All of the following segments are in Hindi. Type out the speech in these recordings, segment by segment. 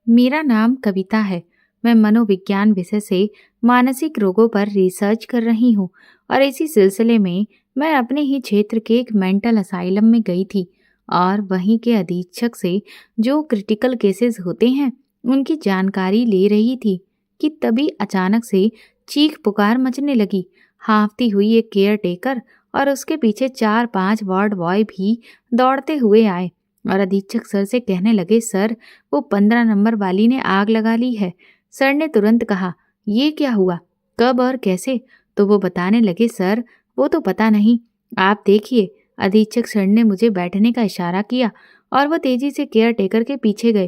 मेरा नाम कविता है। मैं मनोविज्ञान विषय से मानसिक रोगों पर रिसर्च कर रही हूँ और इसी सिलसिले में मैं अपने ही क्षेत्र के एक मेंटल असाइलम में गई थी और वहीं के अधीक्षक से जो क्रिटिकल केसेस होते हैं उनकी जानकारी ले रही थी कि तभी अचानक से चीख पुकार मचने लगी। हांफती हुई एक केयर टेकर और उसके पीछे 4-5 वार्ड बॉय भी दौड़ते हुए आए और अधीक्षक सर से कहने लगे, सर वो 15 नंबर वाली ने आग लगा ली है। सर ने तुरंत कहा, ये क्या हुआ, कब और कैसे? तो वो बताने लगे, सर वो तो पता नहीं, आप देखिए। अधीक्षक सर ने मुझे बैठने का इशारा किया और वो तेजी से केयर टेकर के पीछे गए।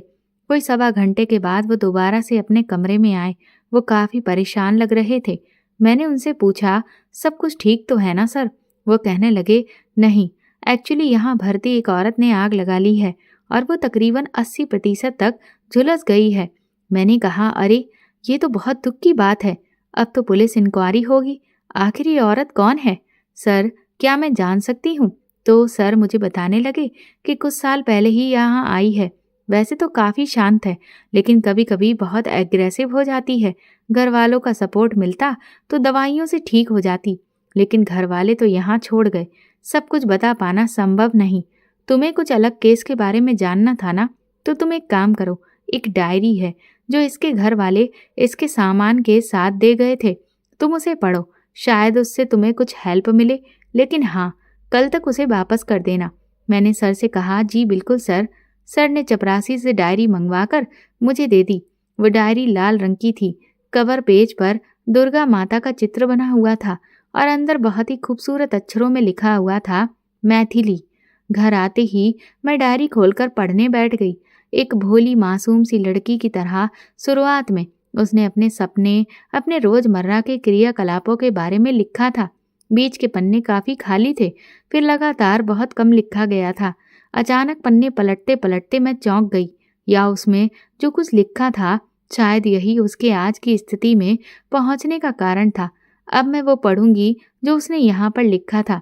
कोई सवा घंटे के बाद वो दोबारा से अपने कमरे में आए। वो काफी परेशान लग रहे थे। मैंने उनसे पूछा, सब कुछ ठीक तो है ना सर? वो कहने लगे, नहीं, एक्चुअली यहाँ भर्ती एक औरत ने आग लगा ली है और वो तकरीबन 80% तक झुलस गई है। मैंने कहा, अरे ये तो बहुत दुख की बात है। अब तो पुलिस इंक्वायरी होगी। आखिर ये औरत कौन है? सर, क्या मैं जान सकती हूँ? तो सर मुझे बताने लगे कि कुछ साल पहले ही यहाँ आई है। वैसे तो काफ़ी शांत है, लेकिन कभी कभी बहुत एग्रेसिव हो जाती है। घर वालों का सपोर्ट मिलता तो दवाइयों से ठीक हो जाती, लेकिन घर वाले तो यहाँ छोड़ गए। सब कुछ बता पाना संभव नहीं। तुम्हें कुछ अलग केस के बारे में जानना था ना, तो तुम एक काम करो, एक डायरी है जो इसके घर वाले इसके सामान के साथ दे गए थे, तुम उसे पढ़ो, शायद उससे तुम्हें कुछ हेल्प मिले। लेकिन हाँ, कल तक उसे वापस कर देना। मैंने सर से कहा, जी बिल्कुल सर। सर ने चपरासी से डायरी मंगवाकर मुझे दे दी। वो डायरी लाल रंग की थी। कवर पेज पर दुर्गा माता का चित्र बना हुआ था और अंदर बहुत ही खूबसूरत अक्षरों में लिखा हुआ था, मैथिली। घर आते ही मैं डायरी खोलकर पढ़ने बैठ गई। एक भोली मासूम सी लड़की की तरह शुरुआत में उसने अपने सपने, अपने रोजमर्रा के क्रियाकलापों के बारे में लिखा था। बीच के पन्ने काफी खाली थे, फिर लगातार बहुत कम लिखा गया था। अचानक पन्ने पलटते पलटते मैं चौंक गई, या उसमें जो कुछ लिखा था शायद यही उसके आज की स्थिति में पहुंचने का कारण था। अब मैं वो पढ़ूंगी जो उसने यहाँ पर लिखा था।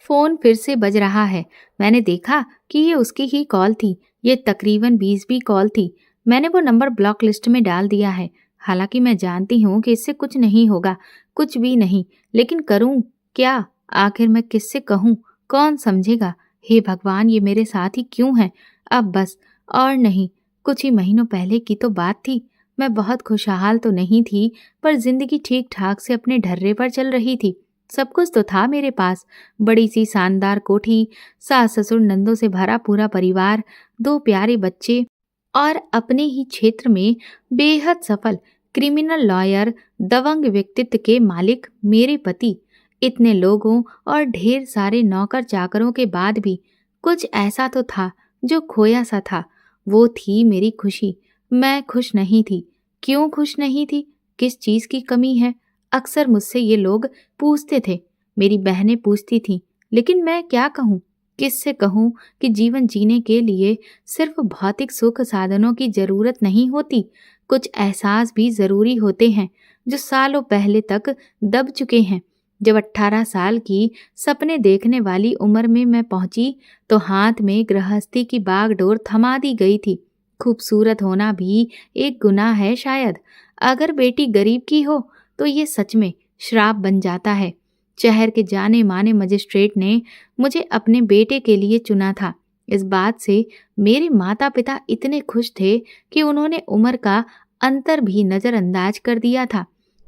फोन फिर से बज रहा है। मैंने देखा कि ये उसकी ही कॉल थी। ये तकरीबन 20वीं कॉल थी। मैंने वो नंबर ब्लॉक लिस्ट में डाल दिया है। हालांकि मैं जानती हूँ कि इससे कुछ नहीं होगा, कुछ भी नहीं, लेकिन करूँ क्या? आखिर मैं किससे कहूँ? कौन समझेगा? हे भगवान, ये मेरे साथ ही क्यों है? अब बस और नहीं। कुछ ही महीनों पहले की तो बात थी। मैं बहुत खुशहाल तो नहीं थी, पर जिंदगी ठीक ठाक से अपने ढर्रे पर चल रही थी। सब कुछ तो था मेरे पास, बड़ी सी शानदार कोठी, सास ससुर नंदों से भरा पूरा परिवार, 2 प्यारे बच्चे और अपने ही क्षेत्र में बेहद सफल क्रिमिनल लॉयर, दबंग व्यक्तित्व के मालिक मेरे पति। इतने लोगों और ढेर सारे नौकर चाकरों के बाद भी कुछ ऐसा तो था जो खोया सा था। वो थी मेरी खुशी। मैं खुश नहीं थी। क्यों खुश नहीं थी? किस चीज की कमी है? अक्सर मुझसे ये लोग पूछते थे, मेरी बहनें पूछती थीं, लेकिन मैं क्या कहूँ? किससे कहूँ कि जीवन जीने के लिए सिर्फ भौतिक सुख साधनों की जरूरत नहीं होती, कुछ एहसास भी जरूरी होते हैं जो सालों पहले तक दब चुके हैं। जब 18 साल की सपने देखने वाली उम्र में मैं पहुंची तो हाथ में गृहस्थी की बागडोर थमा दी गई थी। खूबसूरत होना भी एक गुनाह है शायद। अगर बेटी गरीब की हो तो ये सच में श्राप बन जाता है। शहर के जाने माने मजिस्ट्रेट ने मुझे अपने बेटे के लिए चुना था। इस बात से मेरे माता पिता इतने खुश थे कि उन्होंने उम्र का अंतर भी नजरअंदाज कर दिया था।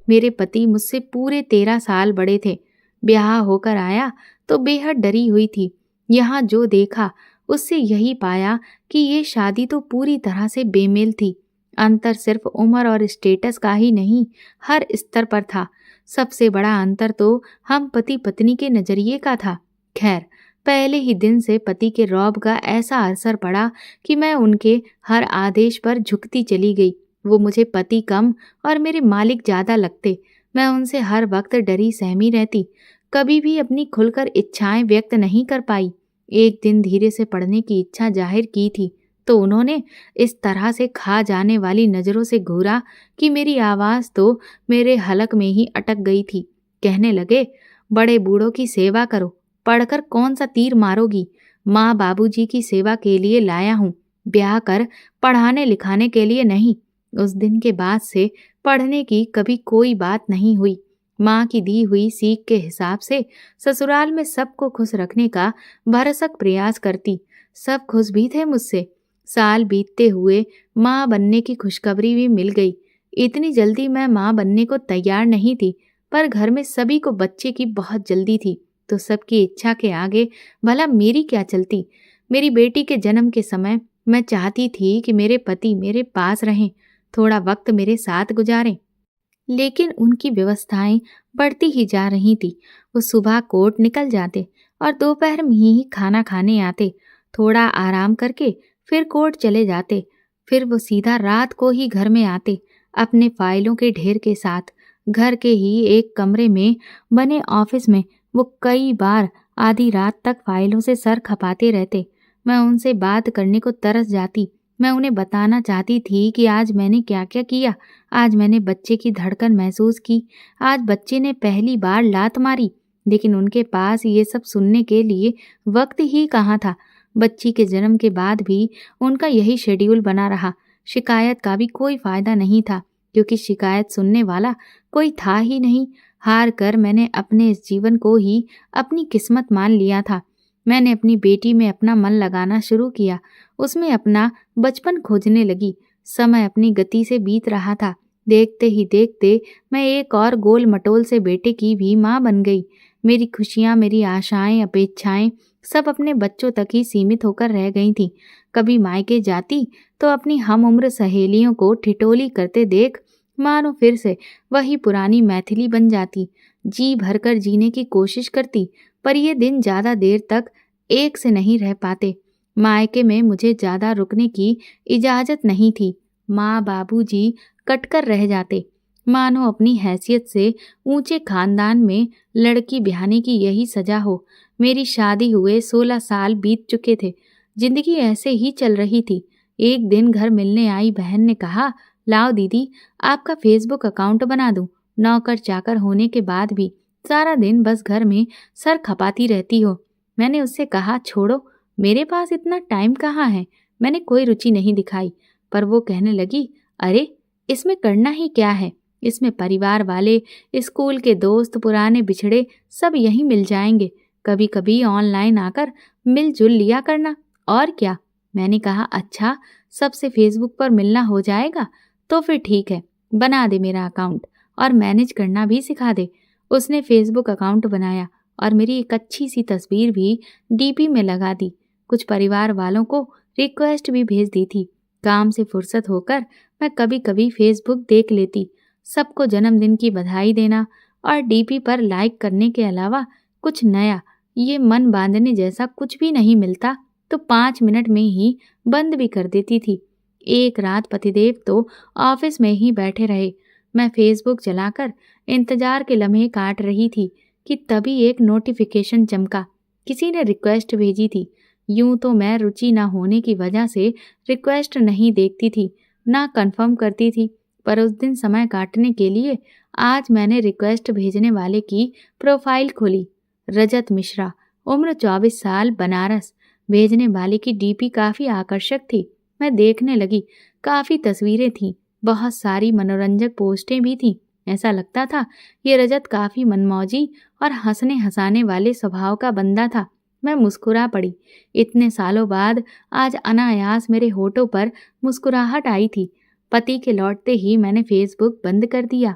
मेरे पति मुझसे पूरे 13 साल बड़े थे। ब्याह होकर आया तो बेहद डरी हुई थी। यहाँ जो देखा उससे यही पाया कि ये शादी तो पूरी तरह से बेमेल थी। अंतर सिर्फ उम्र और स्टेटस का ही नहीं, हर स्तर पर था। सबसे बड़ा अंतर तो हम पति पत्नी के नजरिए का था। खैर, पहले ही दिन से पति के रौब का ऐसा असर पड़ा कि मैं उनके हर आदेश पर झुकती चली गई। वो मुझे पति कम और मेरे मालिक ज्यादा लगते। मैं उनसे हर वक्त डरी सहमी रहती, कभी भी अपनी खुलकर इच्छाएं व्यक्त नहीं कर पाई। एक दिन धीरे से पढ़ने की इच्छा जाहिर की थी तो उन्होंने इस तरह से खा जाने वाली नजरों से घूरा कि मेरी आवाज तो मेरे हलक में ही अटक गई थी। कहने लगे, बड़े बूढ़ों की सेवा करो, पढ़कर कौन सा तीर मारोगी? माँ बाबूजी की सेवा के लिए लाया हूँ। ब्याह कर पढ़ाने लिखाने के लिए नहीं। उस दिन के बाद से पढ़ने की कभी कोई बात नहीं हुई। माँ की दी हुई सीख के हिसाब से ससुराल में सबको खुश रखने का भरसक प्रयास करती। सब खुश भी थे मुझसे। साल बीतते हुए माँ बनने की खुशखबरी भी मिल गई। इतनी जल्दी मैं माँ बनने को तैयार नहीं थी, पर घर में सभी को बच्चे की बहुत जल्दी थी, तो सबकी इच्छा के आगे भला मेरी क्या चलती। मेरी बेटी के जन्म के समय मैं चाहती थी कि मेरे पति मेरे पास रहें, थोड़ा वक्त मेरे साथ गुजारें। लेकिन उनकी व्यवस्थाएं बढ़ती ही जा रही थी। वो सुबह कोर्ट निकल जाते और दोपहर में ही खाना खाने आते, थोड़ा आराम करके फिर कोर्ट चले जाते। फिर वो सीधा रात को ही घर में आते, अपने फाइलों के ढेर के साथ। घर के ही एक कमरे में बने ऑफिस में वो कई बार आधी रात तक फाइलों से सर खपाते रहते। मैं उनसे बात करने को तरस जाती। मैं उन्हें बताना चाहती थी कि आज मैंने क्या क्या किया। आज मैंने बच्चे की धड़कन महसूस की, आज बच्चे ने पहली बार लात मारी। लेकिन उनके पास ये सब सुनने के लिए वक्त ही कहाँ था। बच्ची के जन्म के बाद भी उनका यही शेड्यूल बना रहा। शिकायत का भी कोई फायदा नहीं था, क्योंकि शिकायत सुनने वाला कोई था ही नहीं। हार कर मैंने अपने इस जीवन को ही अपनी किस्मत मान लिया था। मैंने अपनी बेटी में अपना मन लगाना शुरू किया, उसमें अपना बचपन खोजने लगी। समय अपनी गति से बीत रहा था। देखते ही देखते मैं एक और गोल मटोल से बेटे की भी माँ बन गई। मेरी खुशियाँ, मेरी आशाएं, अपेक्षाएं सब अपने बच्चों तक ही सीमित होकर रह गई थीं। कभी मायके जाती तो अपनी हम उम्र सहेलियों को ठिठोली करते देख मानो फिर से वही पुरानी मैथिली बन जाती। जी भरकर जीने की कोशिश करती, पर ये दिन ज्यादा देर तक एक से नहीं रह पाते। मायके में मुझे ज्यादा रुकने की इजाजत नहीं थी। माँ बाबूजी कटकर रह जाते, मानो अपनी हैसियत से ऊंचे खानदान में लड़की ब्याहने की यही सजा हो। मेरी शादी हुए 16 साल बीत चुके थे। जिंदगी ऐसे ही चल रही थी। एक दिन घर मिलने आई बहन ने कहा, लाओ दीदी, आपका फेसबुक अकाउंट बना दूं। नौकर चाकर होने के बाद भी सारा दिन बस घर में सर खपाती रहती हो। मैंने उससे कहा, छोड़ो, मेरे पास इतना टाइम कहाँ है। मैंने कोई रुचि नहीं दिखाई, पर वो कहने लगी, अरे इसमें करना ही क्या है। इसमें परिवार वाले, स्कूल के दोस्त, पुराने बिछड़े सब यहीं मिल जाएंगे। कभी कभी ऑनलाइन आकर मिलजुल लिया करना, और क्या। मैंने कहा, अच्छा, सबसे फेसबुक पर मिलना हो जाएगा तो फिर ठीक है, बना दे मेरा अकाउंट और मैनेज करना भी सिखा दे। उसने फेसबुक अकाउंट बनाया और मेरी एक अच्छी सी तस्वीर भी डीपी में लगा दी। कुछ परिवार वालों को रिक्वेस्ट भी भेज दी थी। काम से फुर्सत होकर मैं कभी कभी फेसबुक देख लेती। सबको जन्मदिन की बधाई देना और डीपी पर लाइक करने के अलावा कुछ नया, ये मन बांधने जैसा कुछ भी नहीं मिलता तो 5 मिनट में ही बंद भी कर देती थी। एक रात पतिदेव तो ऑफिस में ही बैठे रहे। मैं फेसबुक चलाकर इंतजार के लम्हे काट रही थी कि तभी एक नोटिफिकेशन चमका। किसी ने रिक्वेस्ट भेजी थी। यूं तो मैं रुचि न होने की वजह से रिक्वेस्ट नहीं देखती थी, ना कंफर्म करती थी, पर उस दिन समय काटने के लिए आज मैंने रिक्वेस्ट भेजने वाले की प्रोफाइल खोली। रजत मिश्रा, उम्र 24 साल, बनारस। भेजने वाले की डीपी काफी आकर्षक थी। मैं देखने लगी। काफी तस्वीरें थीं, बहुत सारी मनोरंजक पोस्टें भी थीं। ऐसा लगता था ये रजत काफी मनमौजी और हंसने हंसाने वाले स्वभाव का बंदा था। मैं मुस्कुरा पड़ी। इतने सालों बाद आज अनायास मेरे होठों पर मुस्कुराहट आई थी। पति के लौटते ही मैंने फेसबुक बंद कर दिया।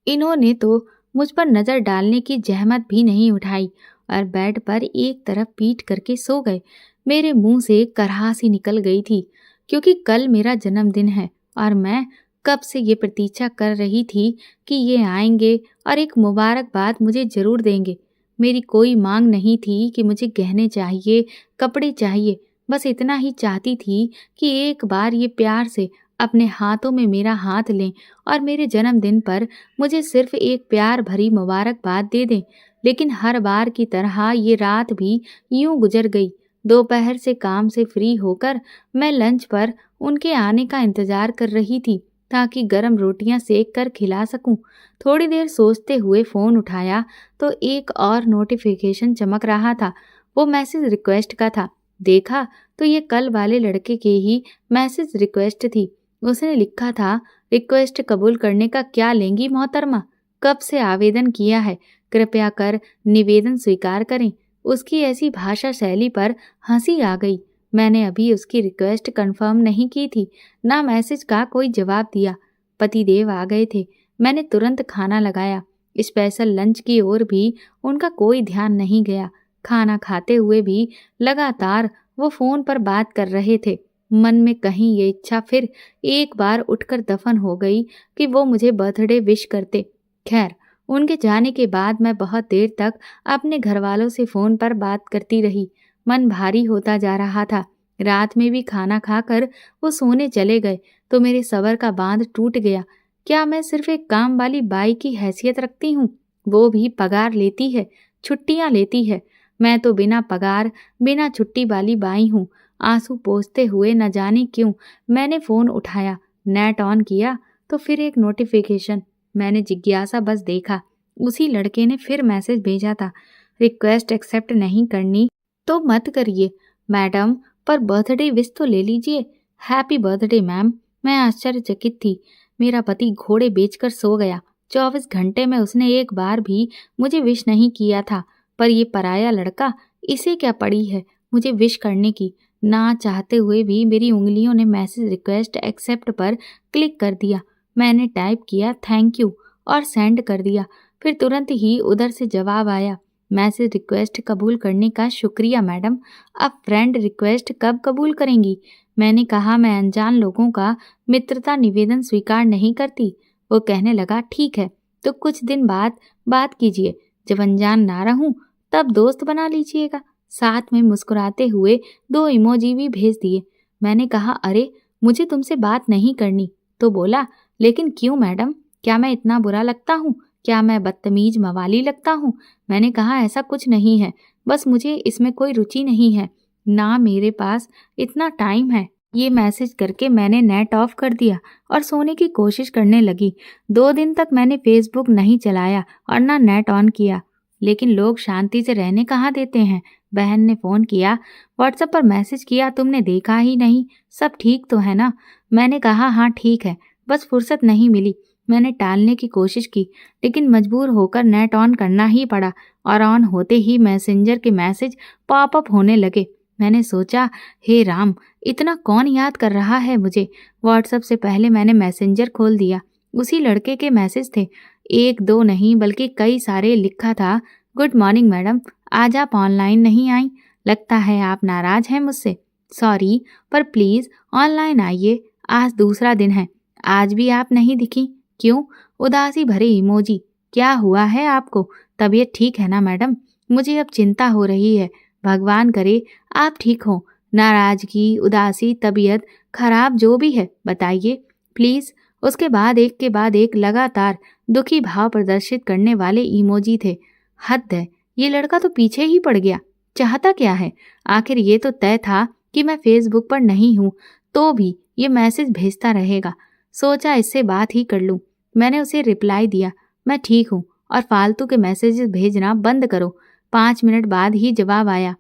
इन्होंने तो मुझ पर नजर डालने की जहमत भी नहीं उठाई और बेड पर एक तरफ पीट करके सो गए। मेरे मुंह से कराहसी निकल गई थी, क्योंकि कल मेरा जन्मदिन है और मैं कब से ये प्रतीक्षा कर रही थी कि ये आएंगे और एक मुबारकबाद मुझे जरूर देंगे। मेरी कोई मांग नहीं थी कि मुझे गहने चाहिए, कपड़े चाहिए। बस इतना ही चाहती थी कि एक बार ये प्यार से अपने हाथों में मेरा हाथ लें और मेरे जन्मदिन पर मुझे सिर्फ एक प्यार भरी मुबारकबाद दे दें। लेकिन हर बार की तरह ये रात भी यूं गुजर गई। दोपहर से काम से फ्री होकर मैं लंच पर उनके आने का इंतजार कर रही थी, ताकि गरम रोटियां सेक कर खिला सकूं। थोड़ी देर सोचते हुए फ़ोन उठाया तो एक और नोटिफिकेशन चमक रहा था। वो मैसेज रिक्वेस्ट का था। देखा तो ये कल वाले लड़के के ही मैसेज रिक्वेस्ट थी। उसने लिखा था, रिक्वेस्ट कबूल करने का क्या लेंगी मोहतरमा? कब से आवेदन किया है, कृपया कर निवेदन स्वीकार करें। उसकी ऐसी भाषा शैली पर हंसी आ गई। मैंने अभी उसकी रिक्वेस्ट कंफर्म नहीं की थी, ना मैसेज का कोई जवाब दिया। पतिदेव आ गए थे। मैंने तुरंत खाना लगाया। स्पेशल लंच की ओर भी उनका कोई ध्यान नहीं गया। खाना खाते हुए भी लगातार वो फोन पर बात कर रहे थे। मन में कहीं ये इच्छा फिर एक बार उठकर दफन हो गई कि वो मुझे बर्थडे विश करते। खैर, उनके जाने के बाद मैं बहुत देर तक अपने घर वालों से फोन पर बात करती रही। मन भारी होता जा रहा था। रात में भी खाना खाकर वो सोने चले गए तो मेरे सब्र का बांध टूट गया। क्या मैं सिर्फ एक काम वाली बाई की हैसियत रखती हूँ? वो भी पगार लेती है, छुट्टियां लेती है। मैं तो बिना पगार, बिना छुट्टी वाली बाई हूँ। आंसू पोंछते हुए न जाने क्यों मैंने फोन उठाया। नेट ऑन किया तो फिर एक नोटिफिकेशन। मैंने जिज्ञासा बस देखा। उसी लड़के ने फिर मैसेज भेजा था, रिक्वेस्ट एक्सेप्ट नहीं करनी तो मत करिए मैडम, पर बर्थडे विश तो ले लीजिए। Happy birthday ma'am. मैं आश्चर्यचकित थी। मेरा पति घोड़े बेचकर सो गया। 24 घंटे में उसने एक बार भी मुझे विश नहीं किया था। पर ये पराया लड़का, इसे क्या पड़ी है मुझे विश करने की? ना चाहते हुए भी मेरी उंगलियों ने मैसेज रिक्वेस्ट एक्सेप्ट पर क्लिक कर दिया। मैंने टाइप किया थैंक यू और सेंड कर दिया। फिर तुरंत ही उधर से जवाब आया, मैसेज रिक्वेस्ट कबूल करने का शुक्रिया मैडम, अब फ्रेंड रिक्वेस्ट कब कबूल करेंगी? मैंने कहा मैं अनजान लोगों का मित्रता निवेदन स्वीकार नहीं करती। वो कहने लगा ठीक है, तो कुछ दिन बाद बात कीजिए, जब अनजान ना रहूं तब दोस्त बना लीजिएगा। साथ में मुस्कुराते हुए 2 इमोजी भी भेज दिए। मैंने कहा अरे मुझे तुमसे बात नहीं करनी। तो बोला लेकिन क्यों मैडम, क्या मैं इतना बुरा लगता हूँ? क्या मैं बदतमीज मवाली लगता हूँ? मैंने कहा ऐसा कुछ नहीं है, बस मुझे इसमें कोई रुचि नहीं है, ना मेरे पास इतना टाइम है। ये मैसेज करके मैंने नेट ऑफ कर दिया और सोने की कोशिश करने लगी। 2 दिन तक मैंने फेसबुक नहीं चलाया और ना नेट ऑन किया। लेकिन लोग शांति से रहने कहाँ देते हैं। बहन ने फोन किया, व्हाट्सएप पर मैसेज किया, तुमने देखा ही नहीं, सब ठीक तो है ना? मैंने कहा हाँ ठीक है, बस फुर्सत नहीं मिली। मैंने टालने की कोशिश की, लेकिन मजबूर होकर नेट ऑन करना ही पड़ा और ऑन होते ही मैसेंजर के मैसेज पॉपअप होने लगे। मैंने सोचा, हे राम, इतना कौन याद कर रहा है मुझे? व्हाट्सएप से पहले मैंने मैसेंजर खोल दिया। उसी लड़के के मैसेज थे, 1-2 नहीं बल्कि कई सारे। लिखा था, गुड मॉर्निंग मैडम, आज आप ऑनलाइन नहीं आई, लगता है आप नाराज हैं मुझसे। सॉरी, पर प्लीज ऑनलाइन आइए, आज दूसरा दिन है। आज भी आप नहीं दिखी, क्यों? उदासी भरे इमोजी। क्या हुआ है आपको? तबीयत ठीक है ना मैडम? मुझे अब चिंता हो रही है, भगवान करे आप ठीक हो। नाराजगी, उदासी, तबीयत खराब जो भी है बताइए प्लीज। उसके बाद एक के बाद एक लगातार दुखी भाव प्रदर्शित करने वाले इमोजी थे। हद है, ये लड़का तो पीछे ही पड़ गया। चाहता क्या है? आखिर ये तो तय था कि मैं फेसबुक पर नहीं हूँ तो भी ये मैसेज भेजता रहेगा। सोचा इससे बात ही कर लूं। मैंने उसे रिप्लाई दिया, मैं ठीक हूँ और फालतू के मैसेजेस भेजना बंद करो। 5 मिनट बाद ही जवाब आया।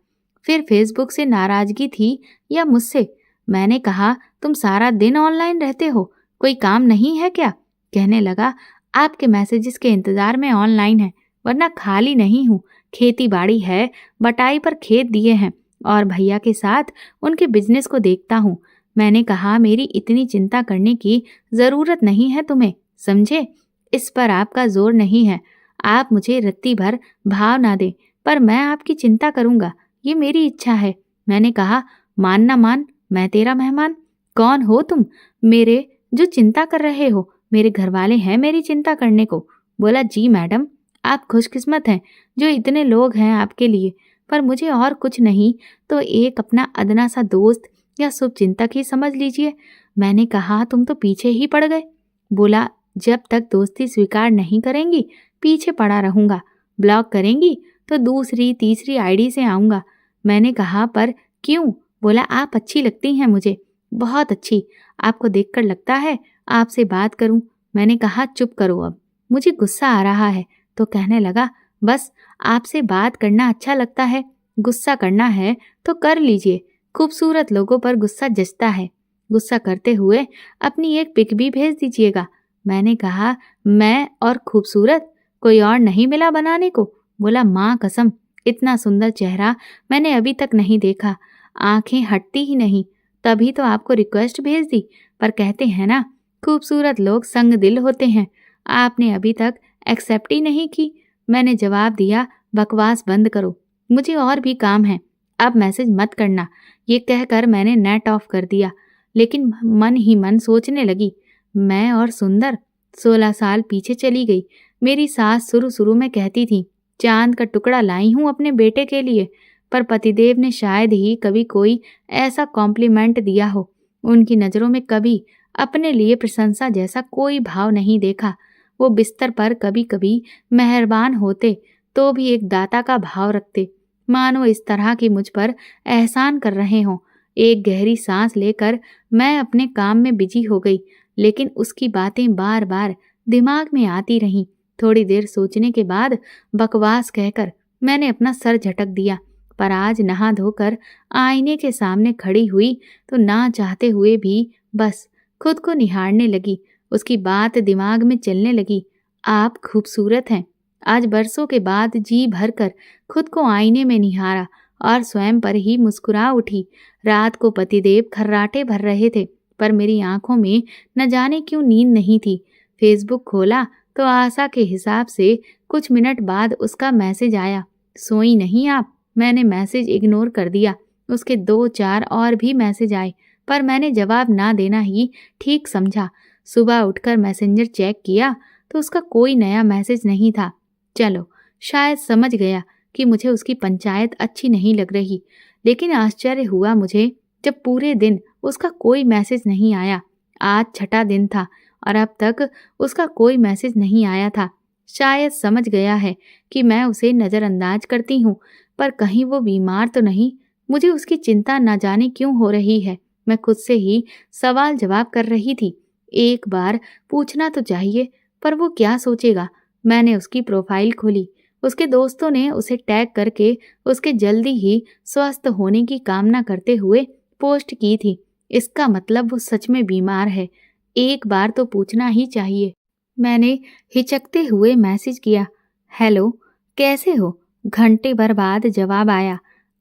फिर फेसबुक से नाराजगी थी या मुझसे? मैंने कहा, तुम सारा दिन ऑनलाइन रहते हो, कोई काम नहीं है क्या? कहने लगा, आपके मैसेजेस के इंतजार में ऑनलाइन है, वरना खाली नहीं हूँ। खेती बाड़ी है, बटाई पर खेत दिए हैं और भैया के साथ उनके बिजनेस को देखता हूँ। मैंने कहा, मेरी इतनी चिंता करने की जरूरत नहीं है तुम्हें, समझे? इस पर आपका जोर नहीं है। आप मुझे रत्ती भर भाव ना दें, पर मैं आपकी चिंता करूंगा, ये मेरी इच्छा है। मैंने कहा, मान ना मान, मैं तेरा मेहमान? कौन हो तुम मेरे जो चिंता कर रहे हो? मेरे घर वाले हैं मेरी चिंता करने को। बोला, जी मैडम, आप खुशकिस्मत हैं जो इतने लोग हैं आपके लिए, पर मुझे और कुछ नहीं तो एक अपना अदना सा दोस्त या शुभचिंतक ही समझ लीजिए। मैंने कहा, तुम तो पीछे ही पड़ गए। बोला, जब तक दोस्ती स्वीकार नहीं करेंगी पीछे पड़ा रहूंगा, ब्लॉक करेंगी तो दूसरी तीसरी आईडी से आऊंगा। मैंने कहा, पर क्यों? बोला, आप अच्छी लगती हैं मुझे, बहुत अच्छी। आपको देखकर लगता है आपसे बात करूं। मैंने कहा, चुप करो, अब मुझे गुस्सा आ रहा है। तो कहने लगा, बस आपसे बात करना अच्छा लगता है, गुस्सा करना है तो कर लीजिए, खूबसूरत लोगों पर गुस्सा जचता है। गुस्सा करते हुए अपनी एक पिक भी भेज दीजिएगा। मैंने कहा, मैं और खूबसूरत, कोई और नहीं मिला बनाने को? बोला, माँ कसम, इतना सुंदर चेहरा मैंने अभी तक नहीं देखा, आंखें हटती ही नहीं, तभी तो आपको रिक्वेस्ट भेज दी। पर कहते हैं ना, खूबसूरत लोग संग दिल होते हैं। आपने अभी तक एक्सेप्ट ही नहीं की। मैंने जवाब दिया, बकवास बंद करो, मुझे और भी काम है, अब मैसेज मत करना। ये कहकर मैंने नेट ऑफ कर दिया। लेकिन मन ही मन सोचने लगी, मैं और सुंदर 16 साल पीछे चली गई। मेरी सास शुरू शुरू में कहती थी, चांद का टुकड़ा लाई हूं अपने बेटे के लिए, पर पतिदेव ने शायद ही कभी कोई ऐसा कॉम्प्लीमेंट दिया हो। उनकी नज़रों में कभी अपने लिए प्रशंसा जैसा कोई भाव नहीं देखा। वो बिस्तर पर कभी कभी मेहरबान होते तो भी एक दाता का भाव रखते, मानो इस तरह की मुझ पर एहसान कर रहे हों। एक गहरी सांस लेकर मैं अपने काम में बिजी हो गई, लेकिन उसकी बातें बार बार दिमाग में आती रहीं। थोड़ी देर सोचने के बाद बकवास कहकर मैंने अपना सर झटक दिया। पर आज नहा धोकर आईने के सामने खड़ी हुई तो ना चाहते हुए भी बस खुद को निहारने लगी। उसकी बात दिमाग में चलने लगी, आप खूबसूरत हैं। आज बरसों के बाद जी भरकर खुद को आईने में निहारा और स्वयं पर ही मुस्कुरा उठी। रात को पतिदेव खर्राटे भर रहे थे, पर मेरी आंखों में न जाने क्यों नींद नहीं थी। फेसबुक खोला तो आशा के हिसाब से कुछ मिनट बाद उसका मैसेज आया, सोई नहीं आप? मैंने मैसेज इग्नोर कर दिया। उसके 2-4 और भी मैसेज आए, पर मैंने जवाब ना देना ही ठीक समझा। सुबह उठकर मैसेंजर चेक किया तो उसका कोई नया मैसेज नहीं था। चलो, शायद समझ गया कि मुझे उसकी पंचायत अच्छी नहीं लग रही। लेकिन आश्चर्य हुआ मुझे जब पूरे दिन उसका कोई मैसेज नहीं आया। आज छठा दिन था और अब तक उसका कोई मैसेज नहीं आया था। शायद समझ गया है कि मैं उसे नज़रअंदाज करती हूँ, पर कहीं वो बीमार तो नहीं। मुझे उसकी चिंता न जाने क्यों हो रही है। मैं खुद से ही सवाल जवाब कर रही थी। एक बार पूछना तो चाहिए, पर वो क्या सोचेगा। मैंने उसकी प्रोफाइल खोली। उसके दोस्तों ने उसे टैग करके उसके जल्दी ही स्वस्थ होने की कामना करते हुए पोस्ट की थी। इसका मतलब वो सच में बीमार है। एक बार तो पूछना ही चाहिए। मैंने हिचकते हुए मैसेज किया, हेलो, कैसे हो? घंटे भर बाद जवाब आया,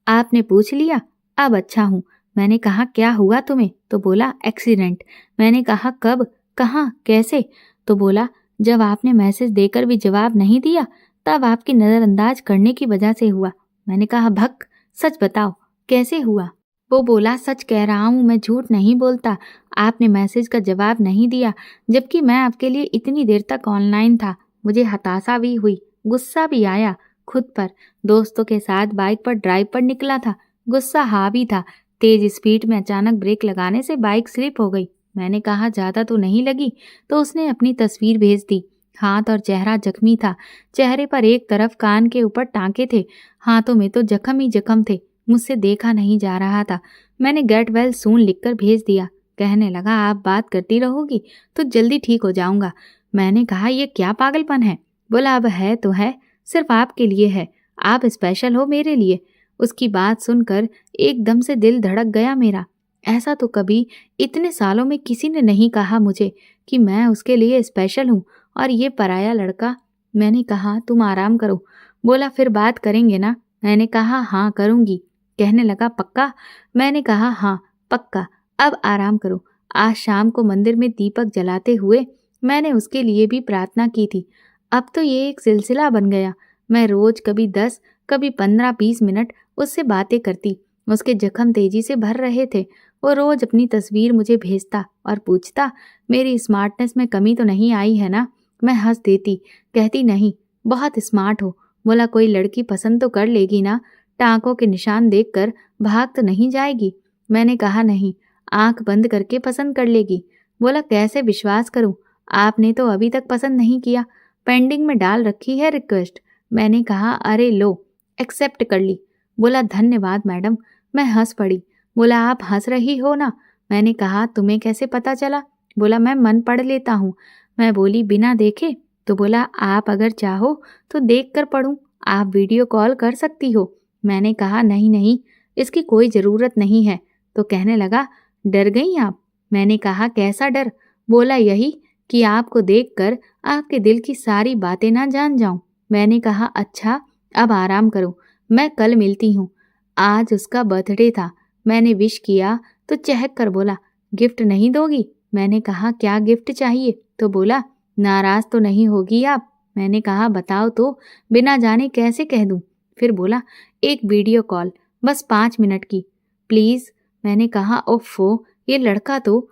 आपने पूछ लिया, अब अच्छा हूँ। मैंने कहा, क्या हुआ तुम्हें? तो बोला, एक्सीडेंट। मैंने कहा, कब, कहाँ, कैसे? तो बोला, जब आपने मैसेज देकर भी जवाब नहीं दिया तब आपकी नज़रअंदाज करने की वजह से हुआ। मैंने कहा, भक, सच बताओ, कैसे हुआ? वो बोला, सच कह रहा हूँ, मैं झूठ नहीं बोलता। आपने मैसेज का जवाब नहीं दिया, जबकि मैं आपके लिए इतनी देर तक ऑनलाइन था। मुझे हताशा भी हुई, गुस्सा भी आया खुद पर। दोस्तों के साथ बाइक पर ड्राइव पर निकला था, गुस्सा हावी था। तेज स्पीड में अचानक ब्रेक लगाने से बाइक स्लिप हो गई। मैंने कहा, ज़्यादा तो नहीं लगी? तो उसने अपनी तस्वीर भेज दी। हाथ और चेहरा जख्मी था। चेहरे पर एक तरफ कान के ऊपर टांके थे, हाथों में तो जख्म ही जख्म थे। मुझसे देखा नहीं जा रहा था। मैंने गेट वेल सून लिखकर भेज दिया। कहने लगा, आप बात करती रहोगी तो जल्दी ठीक हो जाऊंगा। मैंने कहा, ये क्या पागलपन है? बोला, अब है तो है, सिर्फ आपके लिए है, आप स्पेशल हो मेरे लिए। उसकी बात सुनकर एकदम से दिल धड़क गया मेरा। ऐसा तो कभी इतने सालों में किसी ने नहीं कहा मुझे कि मैं उसके लिए स्पेशल हूँ, और ये पराया लड़का। मैंने कहा, तुम आराम करो। बोला, फिर बात करेंगे ना? मैंने कहा, हाँ करूँगी। कहने लगा, पक्का? मैंने कहा, हाँ पक्का, अब आराम करो। आज शाम को मंदिर में दीपक जलाते हुए मैंने उसके लिए भी प्रार्थना की थी। अब तो ये एक सिलसिला बन गया। मैं रोज कभी 10, कभी 15-20 मिनट उससे बातें करती। उसके जख्म तेजी से भर रहे थे। वो रोज अपनी तस्वीर मुझे भेजता और पूछता, मेरी स्मार्टनेस में कमी तो नहीं आई है ना? मैं हंस देती, कहती, नहीं, बहुत स्मार्ट हो। बोला, कोई लड़की पसंद तो कर लेगी ना? टांकों के निशान देखकर भाग तो नहीं जाएगी? मैंने कहा, नहीं, आंख बंद करके पसंद कर लेगी। बोला, कैसे विश्वास करूं? आपने तो अभी तक पसंद नहीं किया, पेंडिंग में डाल रखी है रिक्वेस्ट। मैंने कहा, अरे लो, एक्सेप्ट कर ली। बोला, धन्यवाद मैडम। मैं हंस पड़ी। बोला, आप हंस रही हो ना? मैंने कहा, तुम्हें कैसे पता चला? बोला, मैं मन पढ़ लेता हूँ। मैं बोली, बिना देखे? तो बोला, आप अगर चाहो तो देख कर पढ़ूं, आप वीडियो कॉल कर सकती हो। मैंने कहा, नहीं नहीं, इसकी कोई ज़रूरत नहीं है। तो कहने लगा, डर गई आप? मैंने कहा, कैसा डर? बोला, यही कि आपको देखकर आपके दिल की सारी बातें ना जान जाऊं। मैंने कहा, अच्छा, अब आराम करो, मैं कल मिलती हूँ। आज उसका बर्थडे था। मैंने विश किया तो चहक कर बोला, गिफ्ट नहीं दोगी? मैंने कहा, क्या गिफ्ट चाहिए? तो बोला, नाराज तो नहीं होगी आप? मैंने कहा, बताओ तो, बिना जाने कैसे कह दूं? फिर बोला, एक वीडियो कॉल, बस 5 मिनट की, प्लीज। मैंने कहा, ओफो, ये लड़का तो।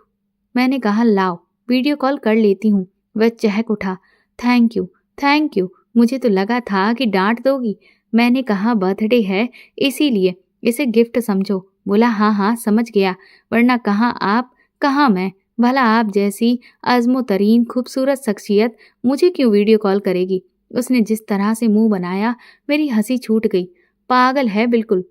मैंने कहा, लाओ वीडियो कॉल कर लेती हूँ। वह चहक उठा, थैंक यू, थैंक यू। मुझे तो लगा था कि डांट दोगी। मैंने कहा, बर्थडे है इसीलिए इसे गिफ्ट समझो। बोला, हाँ हाँ समझ गया, वरना कहाँ आप कहाँ मैं। भला आप जैसी अज़्मो तरीन खूबसूरत शख्सियत मुझे क्यों वीडियो कॉल करेगी? उसने जिस तरह से मुंह बनाया, मेरी हंसी छूट गई। पागल है बिल्कुल।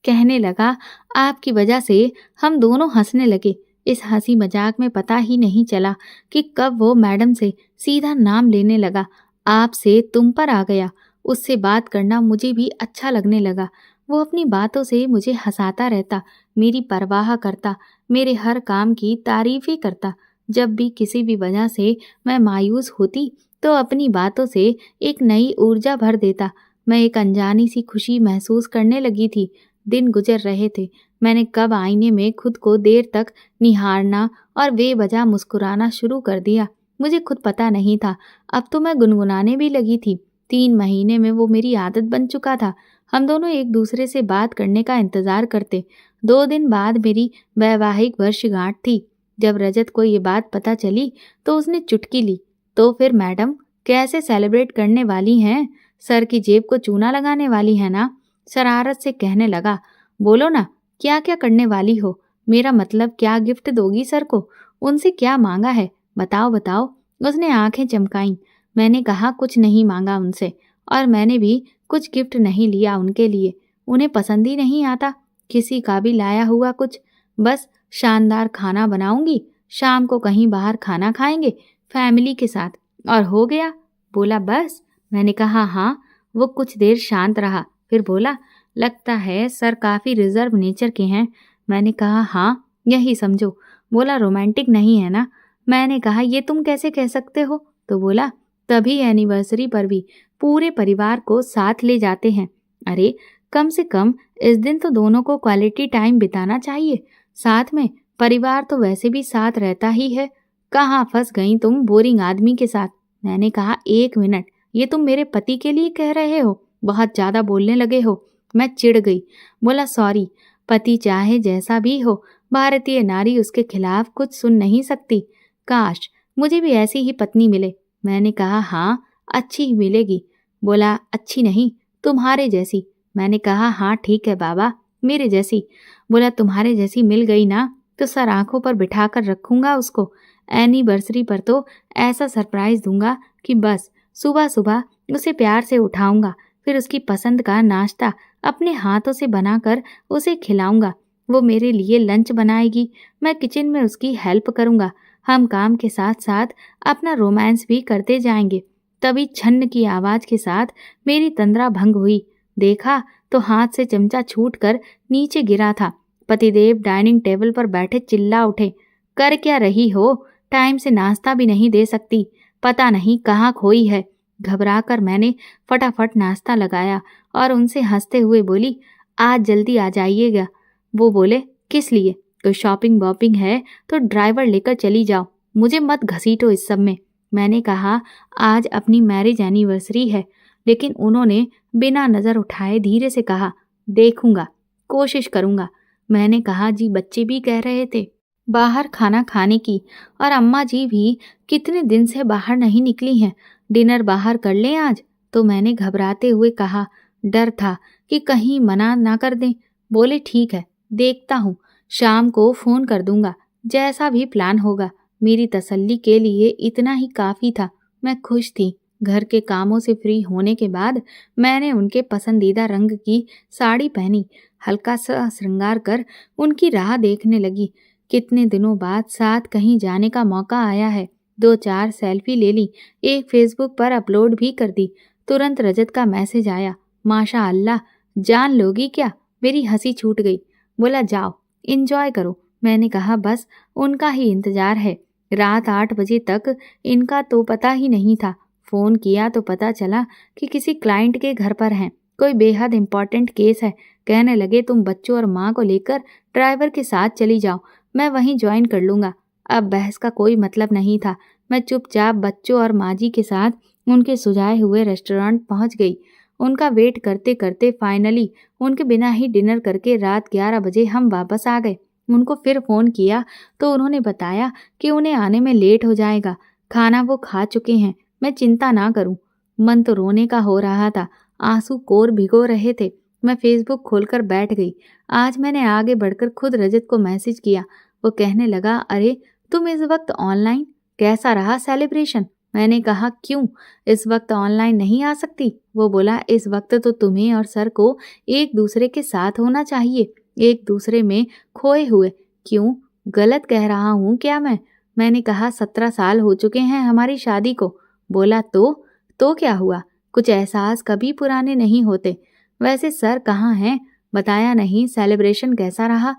कहने लगा, आपकी वजह से हम दोनों हंसने लगे। इस हंसी मजाक में पता ही नहीं चला कि कब वो मैडम से सीधा नाम लेने लगा। आप से तुम पर आ गया। उससे बात करना मुझे भी अच्छा लगने लगा। वो अपनी बातों से मुझे हंसाता रहता, मेरी परवाह करता, मेरे हर काम की तारीफें करता। जब भी किसी भी वजह से मैं मायूस होती तो अपनी बातों से एक नई ऊर्जा भर देता। मैं एक अनजानी सी खुशी महसूस करने लगी थी। दिन गुजर रहे थे। मैंने कब आईने में खुद को देर तक निहारना और बेवजह मुस्कुराना शुरू कर दिया, मुझे खुद पता नहीं था। अब तो मैं गुनगुनाने भी लगी थी। 3 महीने में वो मेरी आदत बन चुका था। हम दोनों एक दूसरे से बात करने का इंतजार करते। 2 दिन बाद मेरी वैवाहिक वर्षगांठ थी। जब रजत को ये बात पता चली तो उसने चुटकी ली। तो फिर मैडम, कैसे सेलिब्रेट करने वाली हैं? सर की जेब को चूना लगाने वाली है ना? शरारत से कहने लगा। बोलो ना, क्या क्या करने वाली हो? मेरा मतलब, क्या गिफ्ट दोगी सर को? उनसे क्या मांगा है? बताओ बताओ। उसने आंखें चमकाईं। मैंने कहा, कुछ नहीं मांगा उनसे, और मैंने भी कुछ गिफ्ट नहीं लिया उनके लिए। उन्हें पसंद ही नहीं आता किसी का भी लाया हुआ कुछ। बस शानदार खाना बनाऊंगी, शाम को कहीं बाहर खाना खाएंगे फैमिली के साथ, और हो गया। बोला, बस? मैंने कहा, हाँ। वो कुछ देर शांत रहा, फिर बोला, लगता है सर काफी रिजर्व नेचर के हैं। मैंने कहा, हाँ, यही समझो। बोला, रोमांटिक नहीं है ना? मैंने कहा, ये तुम कैसे कह सकते हो? तो बोला, तभी एनिवर्सरी पर भी पूरे परिवार को साथ ले जाते हैं। अरे, कम से कम इस दिन तो दोनों को क्वालिटी टाइम बिताना चाहिए साथ में। परिवार तो वैसे भी साथ रहता ही है। कहाँ फंस गई तुम बोरिंग आदमी के साथ? मैंने कहा, 1 मिनट, ये तुम मेरे पति के लिए कह रहे हो? बहुत ज्यादा बोलने लगे हो। मैं चिढ़ गई। बोला, सॉरी, पति चाहे जैसा भी हो, भारतीय नारी उसके खिलाफ कुछ सुन नहीं सकती। काश मुझे भी ऐसी ही पत्नी मिले। मैंने कहा, हाँ, अच्छी ही मिलेगी। बोला, अच्छी नहीं, तुम्हारे जैसी। मैंने कहा, हाँ ठीक है बाबा, मेरे जैसी। बोला, तुम्हारे जैसी मिल गई ना तो सर आंखों पर बिठा कर रखूंगा उसको। एनिवर्सरी पर तो ऐसा सरप्राइज दूंगा कि बस सुबह सुबह उसे प्यार से उठाऊंगा, फिर उसकी पसंद का नाश्ता अपने हाथों से बनाकर उसे खिलाऊंगा। वो मेरे लिए लंच बनाएगी, मैं किचन में उसकी हेल्प करूंगा। हम काम के साथ साथ अपना रोमांस भी करते जाएंगे। तभी छन्न की आवाज के साथ मेरी तंद्रा भंग हुई। देखा तो हाथ से चमचा छूटकर नीचे गिरा था। पतिदेव डाइनिंग टेबल पर बैठे चिल्ला उठे, कर क्या रही हो? टाइम से नाश्ता भी नहीं दे सकती, पता नहीं कहाँ खोई है। घबराकर मैंने फटाफट नाश्ता लगाया और उनसे हंसते हुए बोली, आज जल्दी आ जाइएगा। वो बोले, किस लिए? कोई शॉपिंग वॉपिंग है तो ड्राइवर लेकर चली जाओ, मुझे मत घसीटो इस सब में। मैंने कहा, आज अपनी मैरिज एनिवर्सरी है। लेकिन उन्होंने बिना नजर उठाए धीरे से कहा, देखूंगा, कोशिश करूंगा। मैंने कहा, जी बच्चे भी कह रहे थे बाहर खाना खाने की, और अम्मा जी भी कितने दिन से बाहर नहीं निकली हैं, डिनर बाहर कर लें आज। तो मैंने घबराते हुए कहा, डर था कि कहीं मना ना कर दें। बोले, ठीक है, देखता हूँ, शाम को फोन कर दूंगा, जैसा भी प्लान होगा। मेरी तसल्ली के लिए इतना ही काफी था। मैं खुश थी। घर के कामों से फ्री होने के बाद मैंने उनके पसंदीदा रंग की साड़ी पहनी, हल्का सा श्रृंगार कर उनकी राह देखने लगी। कितने दिनों बाद साथ कहीं जाने का मौका आया है। 2-4 सेल्फी ले ली, एक फेसबुक पर अपलोड भी कर दी। तुरंत रजत का मैसेज आया, माशा अल्लाह, जान लोगी क्या? मेरी हंसी छूट गई। बोला जाओ इंजॉय करो। मैंने कहा बस उनका ही इंतजार है। रात 8 बजे तक इनका तो पता ही नहीं था। फ़ोन किया तो पता चला कि किसी क्लाइंट के घर पर हैं, कोई बेहद इम्पोर्टेंट केस है। कहने लगे तुम बच्चों और माँ को लेकर ड्राइवर के साथ चली जाओ, मैं वहीं ज्वाइन कर लूँगा। अब बहस का कोई मतलब नहीं था। मैं चुपचाप बच्चों और माँ जी के साथ उनके सुझाए हुए रेस्टोरेंट पहुँच गई। उनका वेट करते करते फाइनली उनके बिना ही डिनर करके रात 11 बजे हम वापस आ गए। उनको फिर फ़ोन किया तो उन्होंने बताया कि उन्हें आने में लेट हो जाएगा, खाना वो खा चुके हैं, मैं चिंता ना करूं। मन तो रोने का हो रहा था, आंसू कोर भिगो रहे थे। मैं फेसबुक खोलकर बैठ गई। आज मैंने आगे बढ़कर खुद रजत को मैसेज किया। वो कहने लगा, अरे तुम इस वक्त ऑनलाइन, कैसा रहा सेलिब्रेशन? मैंने कहा क्यों, इस वक्त ऑनलाइन नहीं आ सकती? वो बोला इस वक्त तो तुम्हें और सर को एक दूसरे के साथ होना चाहिए, एक दूसरे में खोए हुए। क्यों, गलत कह रहा हूँ क्या मैं? मैंने कहा 17 साल हो चुके हैं हमारी शादी को। बोला तो क्या हुआ? कुछ एहसास कभी पुराने नहीं होते। वैसे सर कहाँ हैं? बताया नहीं। सेलिब्रेशन कैसा रहा?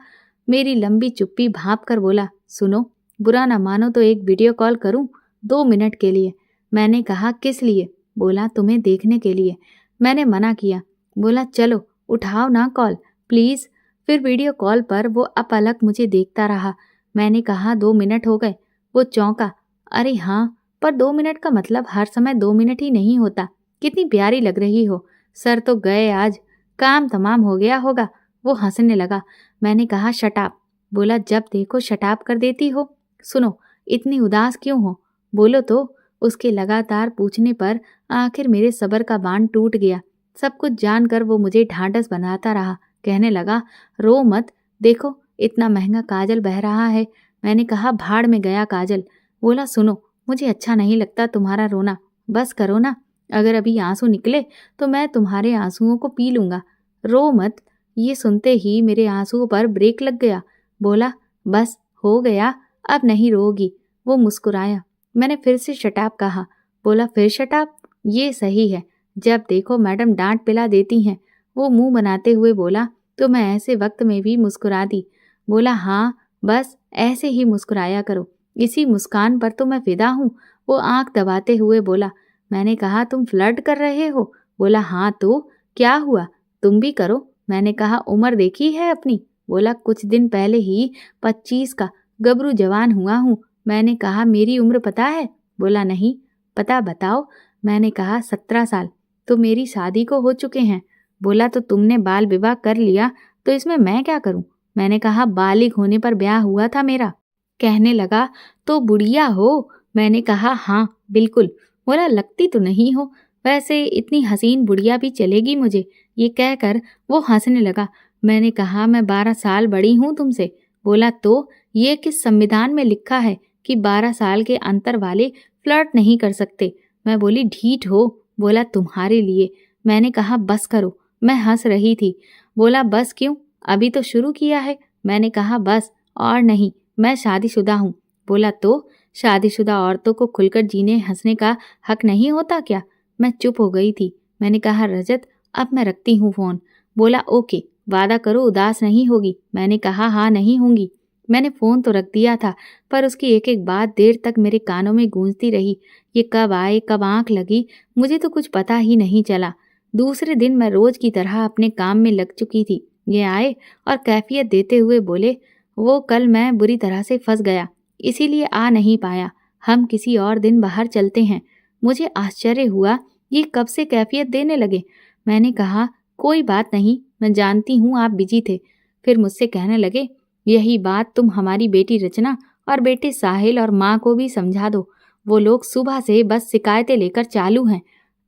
मेरी लंबी चुप्पी भांप कर बोला, सुनो, बुरा ना मानो तो एक वीडियो कॉल करूं 2 मिनट के लिए। मैंने कहा किस लिए? बोला तुम्हें देखने के लिए। मैंने मना किया। बोला चलो उठाओ ना कॉल प्लीज। फिर वीडियो कॉल पर वो अपलक मुझे देखता रहा। मैंने कहा 2 मिनट हो गए। वो चौंका। अरे हाँ, पर 2 मिनट का मतलब हर समय 2 मिनट ही नहीं होता। कितनी प्यारी लग रही हो। सर तो गए आज, काम तमाम हो गया होगा। वो हंसने लगा। मैंने कहा शटाप। बोला जब देखो शटाप कर देती हो। सुनो, इतनी उदास क्यों हो? बोलो तो। उसके लगातार पूछने पर आखिर मेरे सब्र का बांध टूट गया। सब कुछ जानकर वो मुझे ढांढस बनाता रहा। कहने लगा, रो मत, देखो इतना महंगा काजल बह रहा है। मैंने कहा भाड़ में गया काजल। बोला सुनो, मुझे अच्छा नहीं लगता तुम्हारा रोना, बस करो ना। अगर अभी आंसू निकले तो मैं तुम्हारे आंसुओं को पी लूंगा। रो मत। ये सुनते ही मेरे आंसुओं पर ब्रेक लग गया। बोला बस हो गया, अब नहीं रोगी। वो मुस्कुराया। मैंने फिर से शटाप कहा। बोला फिर शटाप? ये सही है, जब देखो मैडम डांट पिला देती हैं। वो मुंह बनाते हुए बोला, तो मैं ऐसे वक्त में भी मुस्कुरा दी। बोला हाँ, बस ऐसे ही मुस्कुराया करो, इसी मुस्कान पर तो मैं फिदा हूँ। वो आंख दबाते हुए बोला। मैंने कहा तुम फ्लर्ट कर रहे हो? बोला हाँ तो क्या हुआ, तुम भी करो। मैंने कहा उम्र देखी है अपनी? बोला कुछ दिन पहले ही 25 का गबरू जवान हुआ हूँ। मैंने कहा मेरी उम्र पता है? बोला नहीं। पता बताओ। मैंने कहा 17 साल। तो मेरी शादी को हो चुके हैं। बोला तो तुमने बाल विवाह कर लिया, तो इसमें मैं क्या करूं? मैंने कहा बालिग होने पर ब्याह हुआ था मेरा। कहने लगा तो बुढ़िया हो? मैंने कहा हाँ बिल्कुल। बोला लगती तो नहीं हो, वैसे इतनी हसीन बुढ़िया भी चलेगी मुझे। ये कहकर वो हंसने लगा। मैंने कहा मैं 12 साल बड़ी हूँ तुमसे। बोला तो ये किस संविधान में लिखा है कि 12 साल के अंतर वाले फ्लर्ट नहीं कर सकते? मैं बोली ढीठ हो। बोला तुम्हारे लिए। मैंने कहा बस करो। मैं हंस रही थी। बोला बस क्यों, अभी तो शुरू किया है। मैंने कहा बस और नहीं, मैं शादीशुदा हूँ। बोला तो शादीशुदा औरतों को खुलकर जीने हंसने का हक नहीं होता क्या? मैं चुप हो गई थी। मैंने कहा रजत, अब मैं रखती हूँ फ़ोन। बोला ओके, वादा करो उदास नहीं होगी। मैंने कहा हाँ नहीं होंगी। मैंने फ़ोन तो रख दिया था, पर उसकी एक एक बात देर तक मेरे कानों में गूंजती रही। ये कब आए, कब आंख लगी, मुझे तो कुछ पता ही नहीं चला। दूसरे दिन मैं रोज की तरह अपने काम में लग चुकी थी। ये आए और कैफियत देते हुए बोले, वो कल मैं बुरी तरह से फंस गया, इसीलिए आ नहीं पाया। हम किसी और दिन बाहर चलते हैं। मुझे आश्चर्य हुआ, ये कब से कैफियत देने लगे। मैंने कहा कोई बात नहीं, मैं जानती हूँ आप बिजी थे। फिर मुझसे कहने लगे, यही बात तुम हमारी बेटी रचना और बेटे साहिल और माँ को भी समझा दो। वो लोग सुबह से बस शिकायतें लेकर चालू हैं।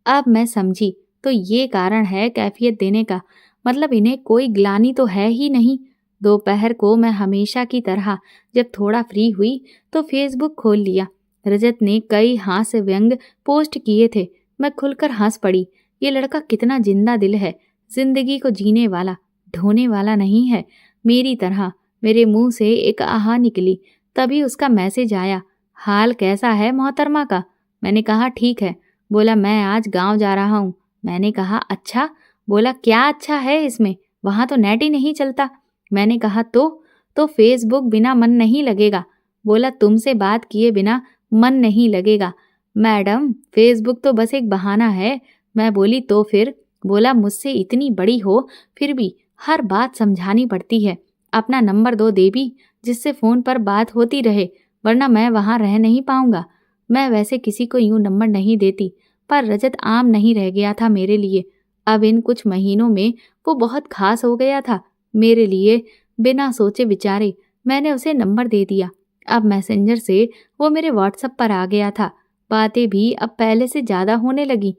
अब मैं समझी, तो ये कारण है कैफियत देने का, मतलब इन्हें कोई ग्लानि तो है ही नहीं। दोपहर को मैं हमेशा की तरह जब थोड़ा फ्री हुई तो फेसबुक खोल लिया। रजत ने कई हास्य व्यंग पोस्ट किए थे। मैं खुलकर हंस पड़ी। ये लड़का कितना जिंदा दिल है, जिंदगी को जीने वाला, ढोने वाला नहीं है मेरी तरह। मेरे मुंह से एक आहा निकली। तभी उसका मैसेज आया, हाल कैसा है मोहतरमा का? मैंने कहा ठीक है। बोला मैं आज गांव जा रहा हूँ। मैंने कहा अच्छा? बोला क्या अच्छा है इसमें? वहाँ तो नेट ही नहीं चलता। मैंने कहा तो फेसबुक बिना मन नहीं लगेगा। बोला तुमसे बात किए बिना मन नहीं लगेगा। मैडम फेसबुक तो बस एक बहाना है। मैं बोली तो फिर? बोला मुझसे इतनी बड़ी हो फिर भी हर बात समझानी पड़ती है। अपना नंबर दो देवी, जिससे फोन पर बात होती रहे, वरना मैं वहां रह नहीं पाऊंगा। मैं वैसे किसी को यूं नंबर नहीं देती, पर रजत आम नहीं रह गया था मेरे लिए। अब इन कुछ महीनों में वो बहुत खास हो गया था मेरे लिए। बिना सोचे विचारे मैंने उसे नंबर दे दिया। अब मैसेंजर से वो मेरे व्हाट्सएप पर आ गया था। बातें भी अब पहले से ज्यादा होने लगी।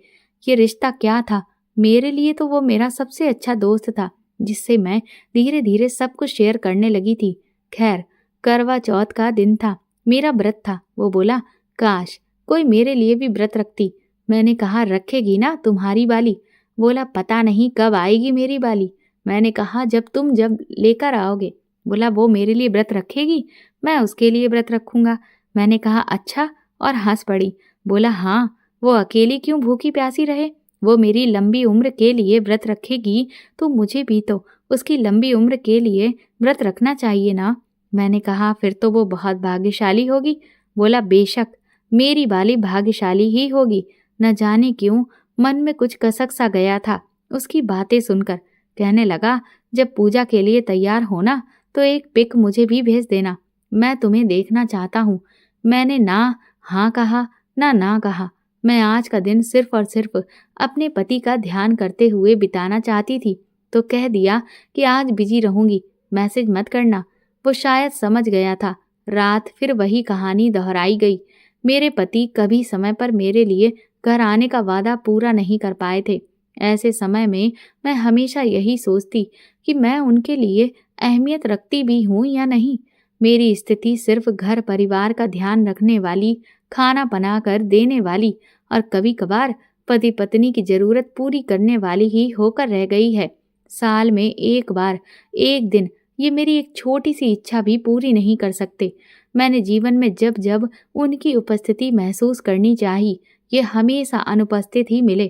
ये रिश्ता क्या था? मेरे लिए तो वो मेरा सबसे अच्छा दोस्त था, जिससे मैं धीरे धीरे सब कुछ शेयर करने लगी थी। खैर, करवा चौथ का दिन था, मेरा व्रत था। वो बोला काश कोई मेरे लिए भी व्रत रखती। मैंने कहा रखेगी ना तुम्हारी बाली? बोला पता नहीं कब आएगी मेरी बाली। मैंने कहा जब लेकर आओगे। बोला वो मेरे लिए व्रत रखेगी, मैं उसके लिए व्रत रखूंगा। मैंने कहा अच्छा, और हंस पड़ी। बोला हाँ, वो अकेली क्यों भूखी प्यासी रहे? वो मेरी लंबी उम्र के लिए व्रत रखेगी तो मुझे भी तो उसकी लंबी उम्र के लिए व्रत रखना चाहिए ना। मैंने कहा फिर तो वो बहुत भाग्यशाली होगी। बोला बेशक, मेरी बाली भाग्यशाली ही होगी। न जाने क्यों मन में कुछ कसक सा गया था उसकी बातें सुनकर। कहने लगा जब पूजा के लिए तैयार होना तो एक पिक मुझे भी भेज देना, मैं तुम्हें देखना चाहता हूँ। मैंने ना हाँ कहा ना कहा। मैं आज का दिन सिर्फ और सिर्फ अपने पति का ध्यान करते हुए बिताना चाहती थी, तो कह दिया कि आज बिजी रहूंगी, मैसेज मत करना। वो शायद समझ गया था। रात फिर वही कहानी दोहराई गई। मेरे पति कभी समय पर मेरे लिए घर आने का वादा पूरा नहीं कर पाए थे। ऐसे समय में मैं हमेशा यही सोचती कि मैं उनके लिए अहमियत रखती भी हूँ या नहीं। मेरी स्थिति सिर्फ घर परिवार का ध्यान रखने वाली, खाना बनाकर देने वाली और कभी कभार पति पत्नी की जरूरत पूरी करने वाली ही होकर रह गई है। साल में एक बार, एक दिन, ये मेरी एक छोटी सी इच्छा भी पूरी नहीं कर सकते। मैंने जीवन में जब जब उनकी उपस्थिति महसूस करनी चाहिए, ये हमेशा अनुपस्थित ही मिले।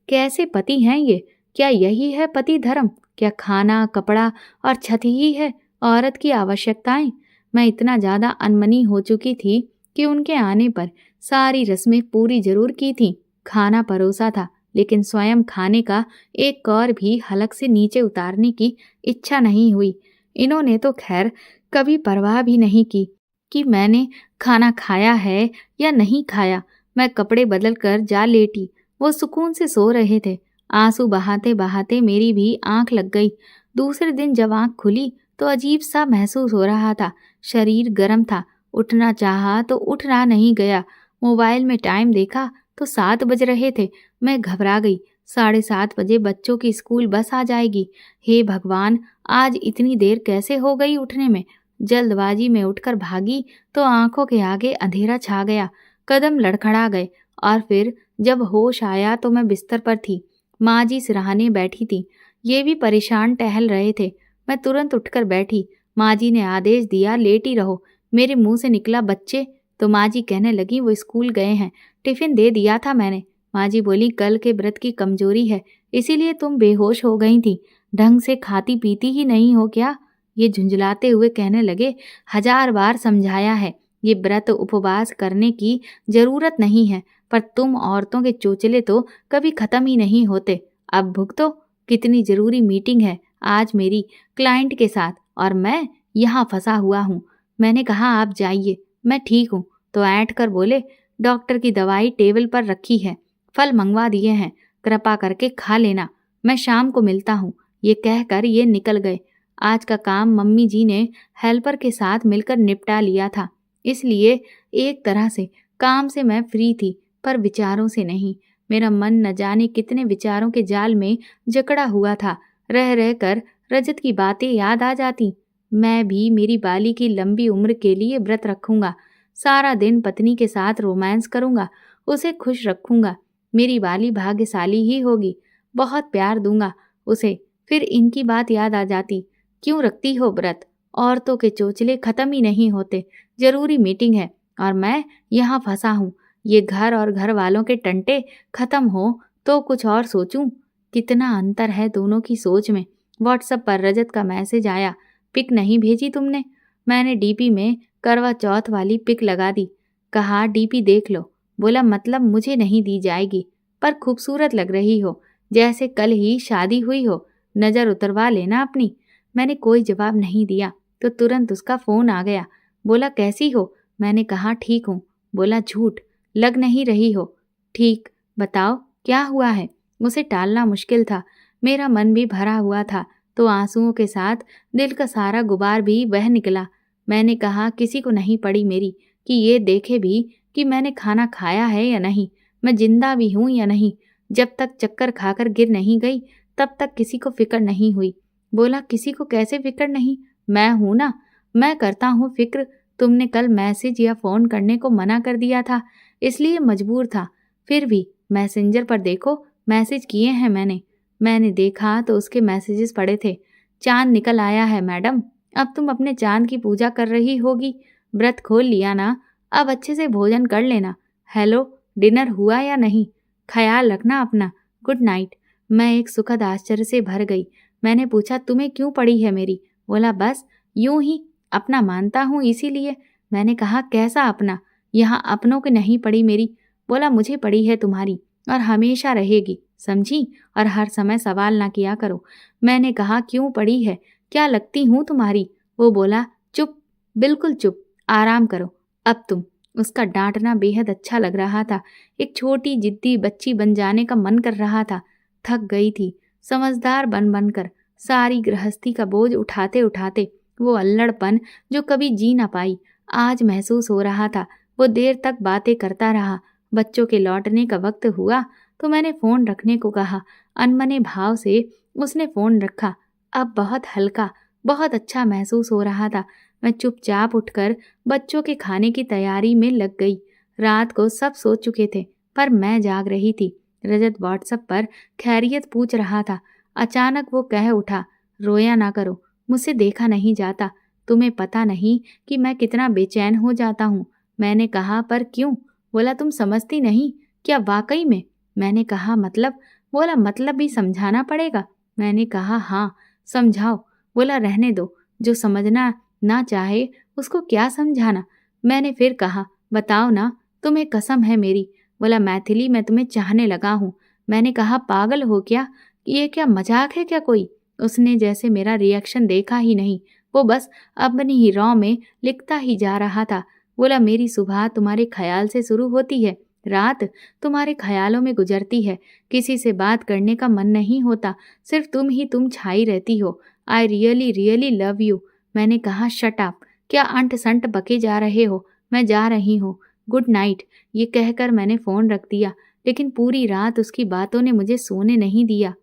कैसे पति हैं ये? क्या यही है पति धर्म? क्या खाना, कपड़ा और छत ही है औरत की आवश्यकताएं? मैं इतना ज्यादा अनमनी हो चुकी थी कि उनके आने पर सारी रस्में पूरी जरूर की थी। खाना परोसा था, लेकिन स्वयं खाने का एक कौर भी हलक से नीचे उतारने की इच्छा नहीं हुई। इन्होंने तो खैर कभी परवाह भी नहीं की कि मैंने खाना खाया है या नहीं खाया। मैं कपड़े बदल कर जा लेटी। वो सुकून से सो रहे थे। आंसू बहाते बहाते मेरी भी आंख लग गई। दूसरे दिन जब आंख खुली तो अजीब सा महसूस हो रहा था। शरीर गर्म था। उठना चाहा तो उठना नहीं गया। मोबाइल में टाइम देखा तो 7 बज रहे थे। मैं घबरा गई। 7:30 बजे बच्चों की स्कूल बस आ जाएगी। हे भगवान, आज इतनी देर कैसे हो गई उठने में? जल्दबाजी में उठकर भागी तो आंखों के आगे अंधेरा छा गया। कदम लड़खड़ा गए और फिर जब होश आया तो मैं बिस्तर पर थी। माँ जी सिरहाने बैठी थी। ये भी परेशान टहल रहे थे। मैं तुरंत उठकर बैठी। माँ जी ने आदेश दिया लेटी रहो। मेरे मुंह से निकला बच्चे, तो माँ जी कहने लगी वो स्कूल गए हैं, टिफिन दे दिया था मैंने। माँ जी बोली कल के व्रत की कमजोरी है, इसीलिए तुम बेहोश हो गई थी। ढंग से खाती पीती ही नहीं हो क्या? ये झुंझलाते हुए कहने लगे 1000 बार समझाया है, ये व्रत उपवास करने की जरूरत नहीं है, पर तुम औरतों के चोचले तो कभी खत्म ही नहीं होते। अब भुगतो। कितनी जरूरी मीटिंग है आज मेरी क्लाइंट के साथ और मैं यहाँ फंसा हुआ हूँ। मैंने कहा आप जाइए, मैं ठीक हूँ। तो ऐंठ कर बोले डॉक्टर की दवाई टेबल पर रखी है, फल मंगवा दिए हैं, कृपा करके खा लेना, मैं शाम को मिलता हूँ। ये कहकर ये निकल गए। आज का काम मम्मी जी ने हेल्पर के साथ मिलकर निपटा लिया था, इसलिए एक तरह से काम से मैं फ्री थी, पर विचारों से नहीं। मेरा मन न जाने कितने विचारों के जाल में जकड़ा हुआ था। रह रह कर रजत की बातें याद आ जाती। मैं भी मेरी बाली की लंबी उम्र के लिए व्रत रखूंगा। सारा दिन पत्नी के साथ रोमांस करूंगा, उसे खुश रखूंगा। मेरी बाली भाग्यशाली ही होगी। बहुत प्यार दूंगा उसे। फिर इनकी बात याद आ जाती। क्यों रखती हो व्रत? औरतों के चोचले खत्म ही नहीं होते। जरूरी मीटिंग है और मैं यहाँ फंसा हूँ। ये घर और घर वालों के टंटे खत्म हो तो कुछ और सोचूं। कितना अंतर है दोनों की सोच में। व्हाट्सएप पर रजत का मैसेज आया, पिक नहीं भेजी तुमने? मैंने डीपी में करवा चौथ वाली पिक लगा दी। कहा डीपी देख लो। बोला मतलब मुझे नहीं दी जाएगी, पर खूबसूरत लग रही हो, जैसे कल ही शादी हुई हो, नज़र उतरवा लेना अपनी। मैंने कोई जवाब नहीं दिया तो तुरंत उसका फ़ोन आ गया। बोला कैसी हो? मैंने कहा ठीक हूँ। बोला झूठ, लग नहीं रही हो। ठीक, बताओ क्या हुआ है? उसे टालना मुश्किल था। मेरा मन भी भरा हुआ था तो आंसुओं के साथ दिल का सारा गुबार भी बह निकला। मैंने कहा किसी को नहीं पड़ी मेरी कि ये देखे भी कि मैंने खाना खाया है या नहीं, मैं जिंदा भी हूँ या नहीं। जब तक चक्कर खाकर गिर नहीं गई तब तक किसी को फिक्र नहीं हुई। बोला किसी को कैसे फिक्र नहीं? मैं हूं ना, मैं करता हूँ फिक्र। तुमने कल मैसेज या फोन करने को मना कर दिया था, इसलिए मजबूर था। फिर भी मैसेंजर पर देखो, मैसेज किए हैं मैंने। मैंने देखा तो उसके मैसेजेस पड़े थे। चांद निकल आया है मैडम, अब तुम अपने चांद की पूजा कर रही होगी। व्रत खोल लिया ना, अब अच्छे से भोजन कर लेना। हेलो, डिनर हुआ या नहीं? ख्याल रखना अपना। Good night. मैं एक सुखद आश्चर्य से भर गई। मैंने पूछा तुम्हें क्यों पड़ी है मेरी? बोला बस यूं ही, अपना मानता हूँ इसीलिए। मैंने कहा कैसा अपना? यहाँ अपनों की नहीं पड़ी मेरी। बोला मुझे पड़ी है तुम्हारी और हमेशा रहेगी, समझी? और हर समय सवाल ना किया करो। मैंने कहा क्यों पड़ी है, क्या लगती हूँ तुम्हारी? वो बोला चुप, बिल्कुल चुप, आराम करो अब तुम। उसका डांटना बेहद अच्छा लग रहा था। एक छोटी जिद्दी बच्ची बन जाने का मन कर रहा था। थक गई थी समझदार बन बनकर, सारी गृहस्थी का बोझ उठाते उठाते। वो अल्लड़पन जो कभी जी ना पाई आज महसूस हो रहा था। वो देर तक बातें करता रहा। बच्चों के लौटने का वक्त हुआ तो मैंने फ़ोन रखने को कहा। अनमने भाव से उसने फ़ोन रखा। अब बहुत हल्का, बहुत अच्छा महसूस हो रहा था। मैं चुपचाप उठकर बच्चों के खाने की तैयारी में लग गई। रात को सब सो चुके थे पर मैं जाग रही थी। रजत व्हाट्सएप पर खैरियत पूछ रहा था। अचानक वो कह उठा, रोया ना करो, मुझसे देखा नहीं जाता। तुम्हें पता नहीं कि मैं कितना बेचैन हो जाता हूँ। मैंने कहा पर क्यों? बोला तुम समझती नहीं क्या वाकई में? मैंने कहा मतलब? बोला मतलब भी समझाना पड़ेगा। मैंने कहा हाँ, समझाओ। बोला रहने दो, जो समझना ना चाहे उसको क्या समझाना। मैंने फिर कहा बताओ ना, तुम्हें कसम है मेरी। बोला मैथिली मैं तुम्हें चाहने लगा हूँ। मैंने कहा पागल हो क्या, ये क्या मजाक है क्या कोई? उसने जैसे मेरा रिएक्शन देखा ही नहीं, वो बस अपनी ही रॉ में लिखता ही जा रहा था। बोला मेरी सुबह तुम्हारे ख्याल से शुरू होती है, रात तुम्हारे ख्यालों में गुजरती है। किसी से बात करने का मन नहीं होता, सिर्फ तुम ही तुम छाई रहती हो। I really really love you. मैंने कहा शट अप, क्या अंट संट बके जा रहे हो? मैं जा रही हूँ, गुड नाइट। ये कहकर मैंने फ़ोन रख दिया, लेकिन पूरी रात उसकी बातों ने मुझे सोने नहीं दिया।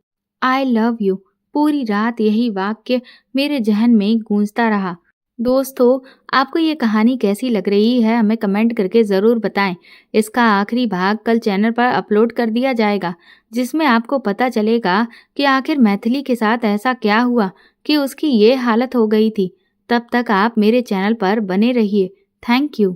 आई लव यू, पूरी रात यही वाक्य मेरे जहन में गूंजता रहा। दोस्तों, आपको ये कहानी कैसी लग रही है हमें कमेंट करके ज़रूर बताएं। इसका आखिरी भाग कल चैनल पर अपलोड कर दिया जाएगा, जिसमें आपको पता चलेगा कि आखिर मैथिली के साथ ऐसा क्या हुआ कि उसकी ये हालत हो गई थी। तब तक आप मेरे चैनल पर बने रहिए। Thank you.